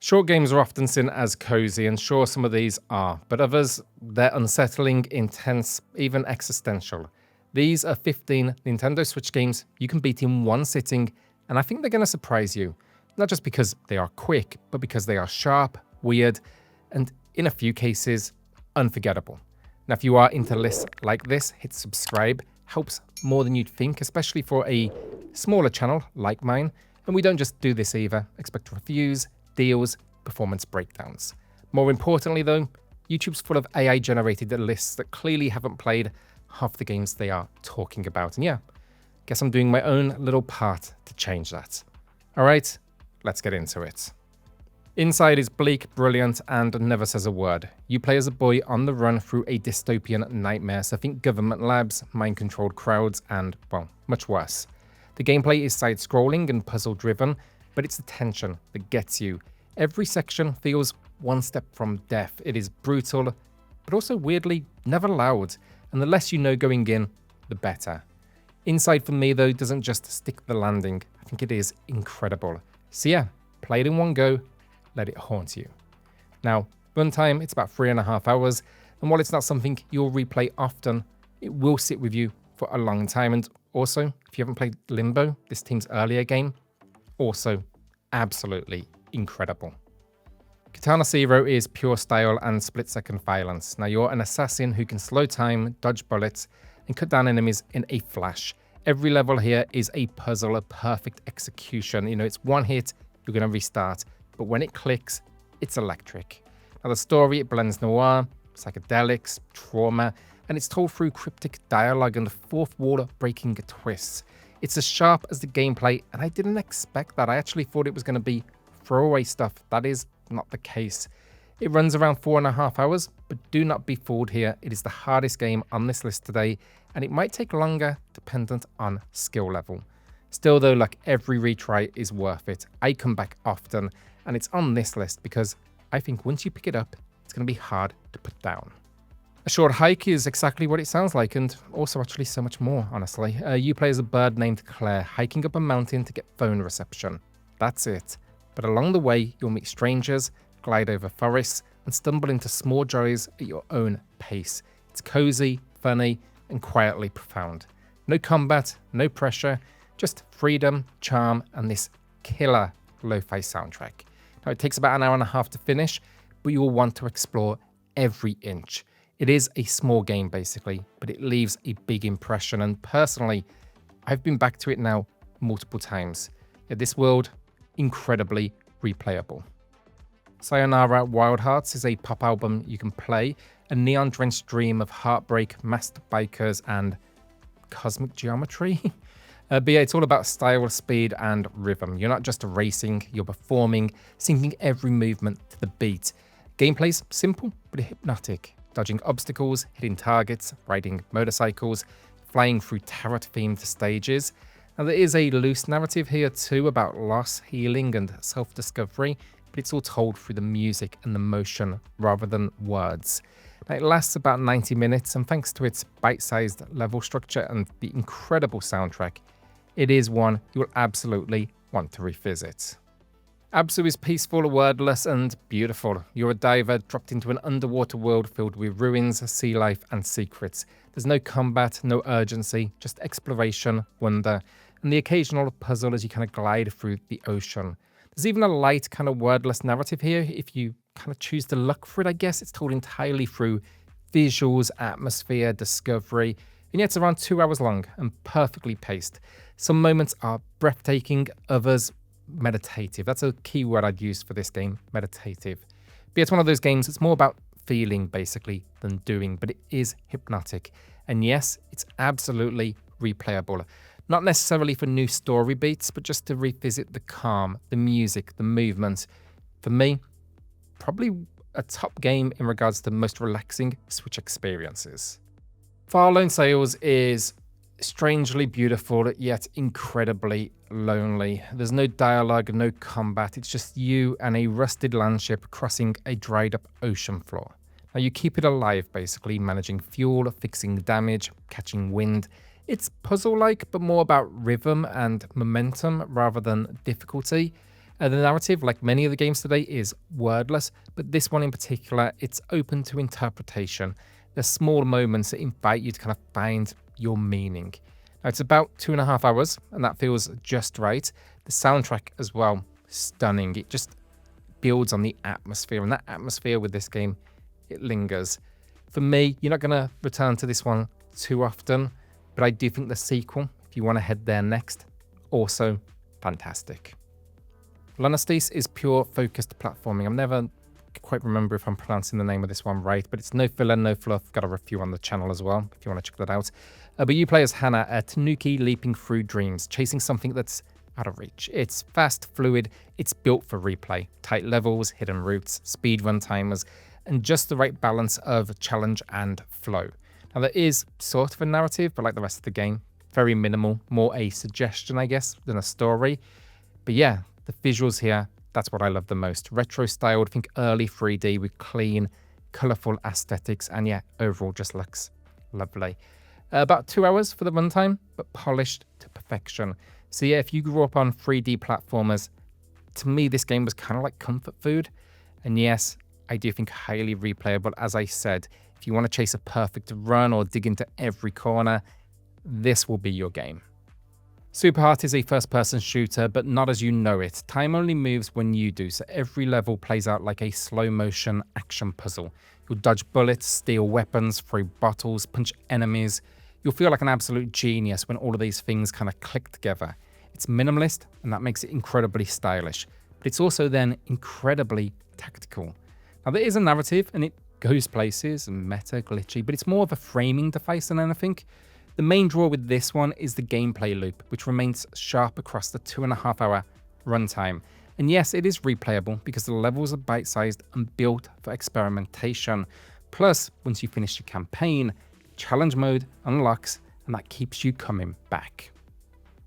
Short games are often seen as cozy, and sure, some of these are, but others, they're unsettling, intense, even existential. These are 15 Nintendo Switch games you can beat in one sitting, and I think they're going to surprise you. Not just because they are quick, but because they are sharp, weird, and in a few cases, unforgettable. Now, if you are into lists like this, hit subscribe. Helps more than you'd think, especially for a smaller channel like mine. And we don't just do this either. Expect reviews, deals, performance breakdowns. More importantly though, YouTube's full of AI-generated lists that clearly haven't played half the games they are talking about. And yeah, guess I'm doing my own little part to change that. Alright, let's get into it. Inside is bleak, brilliant, and never says a word. You play as a boy on the run through a dystopian nightmare, so think government labs, mind-controlled crowds, and, well, much worse. The gameplay is side-scrolling and puzzle-driven, but it's the tension that gets you. Every section feels one step from death. It is brutal, but also weirdly never loud, and the less you know going in, the better. Inside for me though doesn't just stick the landing, I think it is incredible. So yeah, play it in one go, let it haunt you. Now, runtime, it's about 3.5 hours, and while it's not something you'll replay often, it will sit with you for a long time. And also, if you haven't played Limbo, this team's earlier game, also absolutely incredible. Katana Zero is pure style and split-second violence. Now, you're an assassin who can slow time, dodge bullets, and cut down enemies in a flash. Every level here is a puzzle, a perfect execution. You know, it's one hit, you're going to restart. But when it clicks, it's electric. Now the story, it blends noir, psychedelics, trauma, and it's told through cryptic dialogue and fourth wall breaking twists. It's as sharp as the gameplay, and I didn't expect that. I actually thought it was going to be throwaway stuff. That is not the case. It runs around 4.5 hours, but do not be fooled here. It is the hardest game on this list today, and it might take longer dependent on skill level. Still though, like every retry is worth it. I come back often, and it's on this list because I think once you pick it up, it's going to be hard to put down. A short hike is exactly what it sounds like, and also actually so much more, honestly. You play as a bird named Claire, hiking up a mountain to get phone reception. That's it. But along the way, you'll meet strangers, glide over forests, and stumble into small joys at your own pace. It's cozy, funny, and quietly profound. No combat, no pressure, just freedom, charm, and this killer lo-fi soundtrack. Now, it takes about 1.5 hours to finish, but you will want to explore every inch. It is a small game, basically, but it leaves a big impression, and personally, I've been back to it now multiple times. This world, incredibly replayable. Sayonara Wild Hearts is a pop album you can play, a neon-drenched dream of heartbreak, masked bikers, and cosmic geometry. But yeah, it's all about style, speed, and rhythm. You're not just racing, you're performing, syncing every movement to the beat. Gameplay's simple, but hypnotic. Dodging obstacles, hitting targets, riding motorcycles, flying through tarot-themed stages. Now, there is a loose narrative here too about loss, healing, and self-discovery, but it's all told through the music and the motion rather than words. Now, it lasts about 90 minutes, and thanks to its bite-sized level structure and the incredible soundtrack, it is one you will absolutely want to revisit. Absu is peaceful, wordless, and beautiful. You're a diver dropped into an underwater world filled with ruins, sea life, and secrets. There's no combat, no urgency, just exploration, wonder, and the occasional puzzle as you kind of glide through the ocean. There's even a light kind of wordless narrative here if you kind of choose to look for it, I guess. It's told entirely through visuals, atmosphere, discovery, and yet it's around 2 hours long and perfectly paced. Some moments are breathtaking, others meditative. That's a key word I'd use for this game, meditative. But it's one of those games that's more about feeling, basically, than doing, but it is hypnotic. And yes, it's absolutely replayable. Not necessarily for new story beats, but just to revisit the calm, the music, the movement. For me, probably a top game in regards to most relaxing Switch experiences. Far Lone Sails is strangely beautiful, yet incredibly lonely. There's no dialogue, no combat. It's just you and a rusted landship crossing a dried up ocean floor. Now you keep it alive, basically, managing fuel, fixing damage, catching wind. It's puzzle-like, but more about rhythm and momentum rather than difficulty. The narrative, like many of the games today, is wordless, but this one in particular, it's open to interpretation. There's small moments that invite you to kind of find your meaning. Now, it's about 2.5 hours, and that feels just right. The soundtrack as well, stunning. It just builds on the atmosphere, and that atmosphere with this game, it lingers. For me, you're not going to return to this one too often, but I do think the sequel, if you want to head there next, also fantastic. Lunastice is pure focused platforming. I'm never quite remember if I'm pronouncing the name of this one right, but it's no filler, no fluff. Got a review on the channel as well, if you want to check that out. But you play as Hannah, a tanuki leaping through dreams, chasing something that's out of reach. It's fast, fluid, it's built for replay. Tight levels, hidden routes, speedrun timers, and just the right balance of challenge and flow. Now there is sort of a narrative, but like the rest of the game, very minimal, more a suggestion, I guess, than a story. But yeah, the visuals here, that's what I love the most. Retro styled, think early 3D with clean, colourful aesthetics, and yeah, overall just looks lovely. About 2 hours for the runtime, but polished to perfection. So yeah, if you grew up on 3D platformers, to me this game was kind of like comfort food. And yes, I do think highly replayable. As I said, if you want to chase a perfect run or dig into every corner, this will be your game. Superheart is a first-person shooter, but not as you know it. Time only moves when you do, so every level plays out like a slow-motion action puzzle. You'll dodge bullets, steal weapons, throw bottles, punch enemies. You'll feel like an absolute genius when all of these things kind of click together. It's minimalist, and that makes it incredibly stylish, but it's also then incredibly tactical. Now, there is a narrative, and it goes places, and meta, glitchy, but it's more of a framing device than anything. The main draw with this one is the gameplay loop, which remains sharp across the 2.5 hour runtime. And yes, it is replayable because the levels are bite-sized and built for experimentation. Plus, once you finish your campaign, challenge mode unlocks, and that keeps you coming back.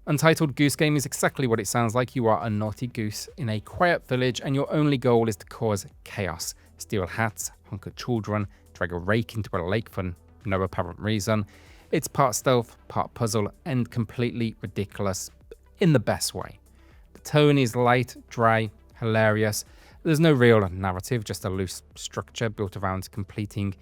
Untitled Goose Game is exactly what it sounds like. You are a naughty goose in a quiet village, and your only goal is to cause chaos. Steal hats, honk at children, drag a rake into a lake for no apparent reason. It's part stealth, part puzzle, and completely ridiculous in the best way. The tone is light, dry, hilarious. There's no real narrative, just a loose structure built around completing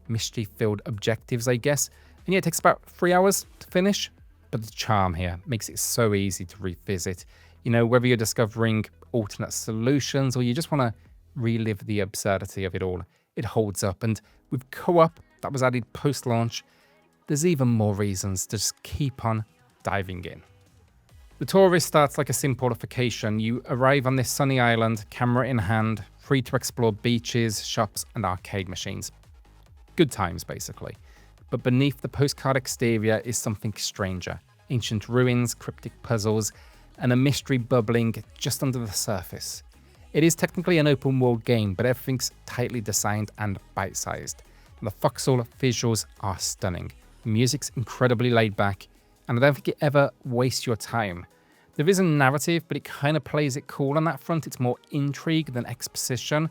mischief-filled objectives, I guess. And yeah, it takes about 3 hours to finish, but the charm here makes it so easy to revisit. You know, whether you're discovering alternate solutions or you just want to relive the absurdity of it all, it holds up. And with co-op that was added post-launch, there's even more reasons to just keep on diving in. The tourist starts like a simplification. You arrive on this sunny island, camera in hand, free to explore beaches, shops, and arcade machines. Good times, basically. But beneath the postcard exterior is something stranger. Ancient ruins, cryptic puzzles, and a mystery bubbling just under the surface. It is technically an open world game, but everything's tightly designed and bite-sized. The voxel visuals are stunning. The music's incredibly laid back, and I don't think it ever wastes your time. There is a narrative, but it kind of plays it cool on that front. It's more intrigue than exposition,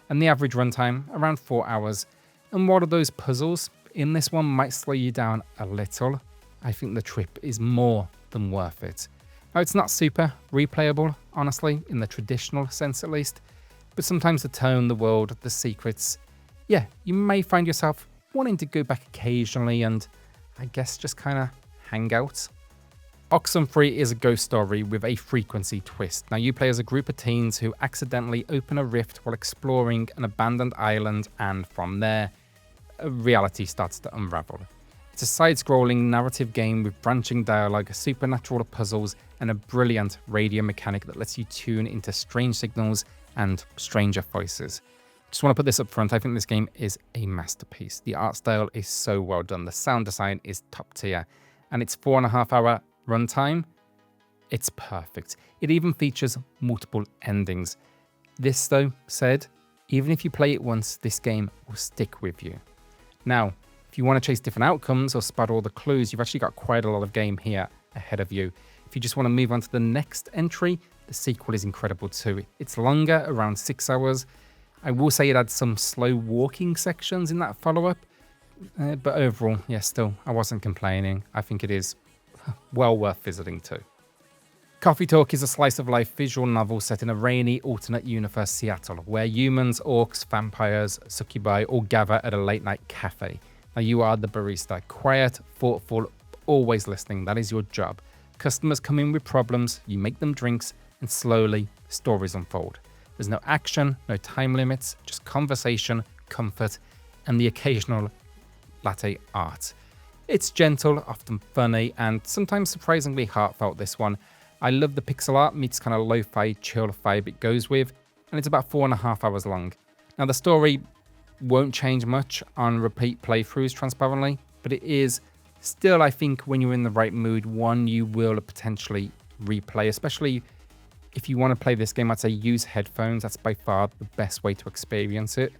and the average runtime, around 4 hours. And one of those puzzles in this one might slow you down a little. I think the trip is more than worth it. Now, it's not super replayable, honestly, in the traditional sense at least, but sometimes the tone, the world, the secrets, yeah, you may find yourself wanting to go back occasionally and I guess just kind of hang out. Oxenfree is a ghost story with a frequency twist. Now you play as a group of teens who accidentally open a rift while exploring an abandoned island, and from there, reality starts to unravel. It's a side-scrolling narrative game with branching dialogue, supernatural puzzles, and a brilliant radio mechanic that lets you tune into strange signals and stranger voices. Just want to put this up front, I think this game is a masterpiece. The art style is so well done, the sound design is top tier, and its 4.5 hour runtime, it's perfect. It even features multiple endings. This though said, even if you play it once, this game will stick with you. Now, if you want to chase different outcomes or spot all the clues, you've actually got quite a lot of game here ahead of you. If you just want to move on to the next entry, the sequel is incredible too. It's longer, around 6 hours. I will say it adds some slow walking sections in that follow-up, but overall, yeah, still, I wasn't complaining. I think it is well worth visiting too. Coffee Talk is a slice of life visual novel set in a rainy alternate universe Seattle, where humans, orcs, vampires, succubi all gather at a late night cafe. Now you are the barista, quiet, thoughtful, always listening. That is your job. Customers come in with problems, you make them drinks, and slowly stories unfold. There's no action, no time limits, just conversation, comfort, and the occasional latte art. It's gentle, often funny, and sometimes surprisingly heartfelt, this one. I love the pixel art meets kind of lo-fi, chill vibe it goes with, and it's about 4.5 hours long. Now the story won't change much on repeat playthroughs, transparently, but it is still, I think, when you're in the right mood, one you will potentially replay, especially if you want to play this game. I'd say use headphones. That's by far the best way to experience it.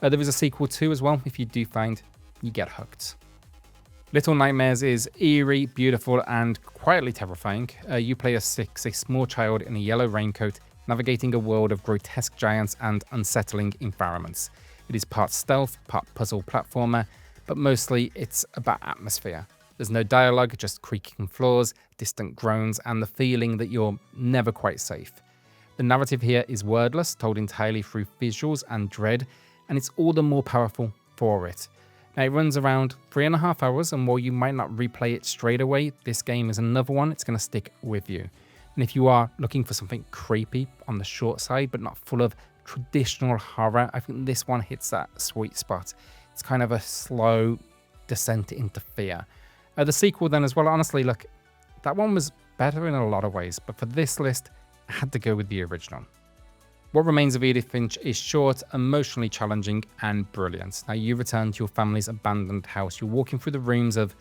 There is a sequel too as well, if you do find you get hooked. Little Nightmares is eerie, beautiful, and quietly terrifying. You play as Six, a small child in a yellow raincoat, navigating a world of grotesque giants and unsettling environments. It is part stealth, part puzzle platformer, but mostly it's about atmosphere. There's no dialogue, just creaking floors, distant groans, and the feeling that you're never quite safe. The narrative here is wordless, told entirely through visuals and dread, and it's all the more powerful for it. Now, it runs around 3.5 hours, and while you might not replay it straight away, this game is another one it's going to stick with you. And if you are looking for something creepy on the short side, but not full of traditional horror, I think this one hits that sweet spot. It's kind of a slow descent into fear. The sequel then as well, honestly, look, that one was better in a lot of ways, but for this list, I had to go with the original. What Remains of Edith Finch is short, emotionally challenging, and brilliant. Now, you return to your family's abandoned house. You're walking through the rooms of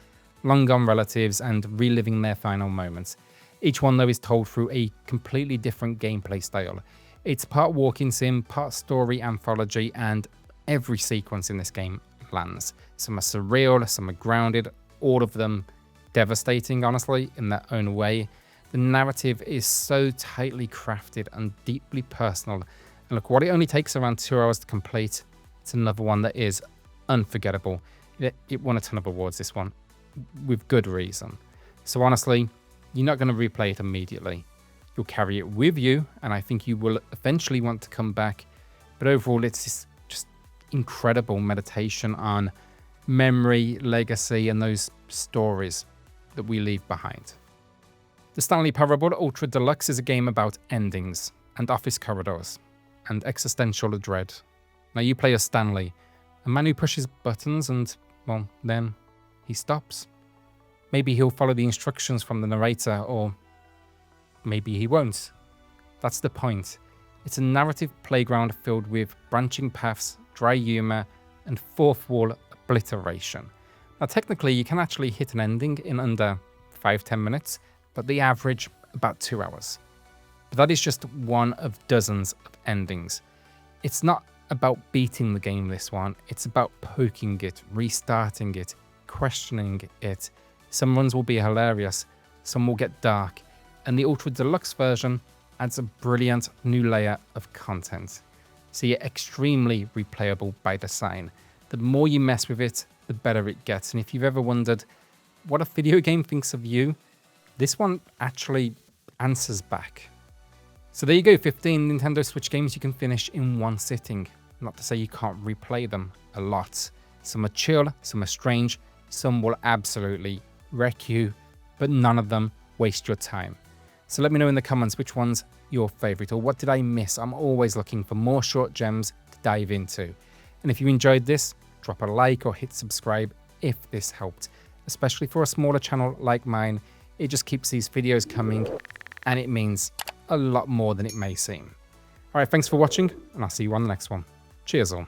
long-gone relatives and reliving their final moments. Each one, though, is told through a completely different gameplay style. It's part walking sim, part story anthology, and every sequence in this game lands. Some are surreal, some are grounded, all of them devastating, honestly, in their own way. The narrative is so tightly crafted and deeply personal. And look, what it only takes around 2 hours to complete, it's another one that is unforgettable. It won a ton of awards, this one, with good reason. So honestly, you're not going to replay it immediately. You'll carry it with you, and I think you will eventually want to come back. But overall, it's this just incredible meditation on memory, legacy, and those stories that we leave behind. The Stanley Parable Ultra Deluxe is a game about endings and office corridors and existential dread. Now you play as Stanley, a man who pushes buttons and, well, then he stops. Maybe he'll follow the instructions from the narrator, or maybe he won't. That's the point. It's a narrative playground filled with branching paths, dry humor, and fourth wall obliteration. Now technically you can actually hit an ending in under 5-10 minutes, but the average about 2 hours. But that is just one of dozens of endings. It's not about beating the game, this one. It's about poking it, restarting it, questioning it. Some runs will be hilarious, some will get dark, and the Ultra Deluxe version adds a brilliant new layer of content. So you're extremely replayable by design. The more you mess with it, the better it gets. And if you've ever wondered what a video game thinks of you, this one actually answers back. So there you go, 15 Nintendo Switch games you can finish in one sitting. Not to say you can't replay them a lot. Some are chill, some are strange, some will absolutely wreck you, but none of them waste your time. So let me know in the comments which one's your favorite, or what did I miss? I'm always looking for more short gems to dive into. And if you enjoyed this, drop a like or hit subscribe if this helped. Especially for a smaller channel like mine, it just keeps these videos coming, and it means a lot more than it may seem. Alright, thanks for watching, and I'll see you on the next one. Cheers all.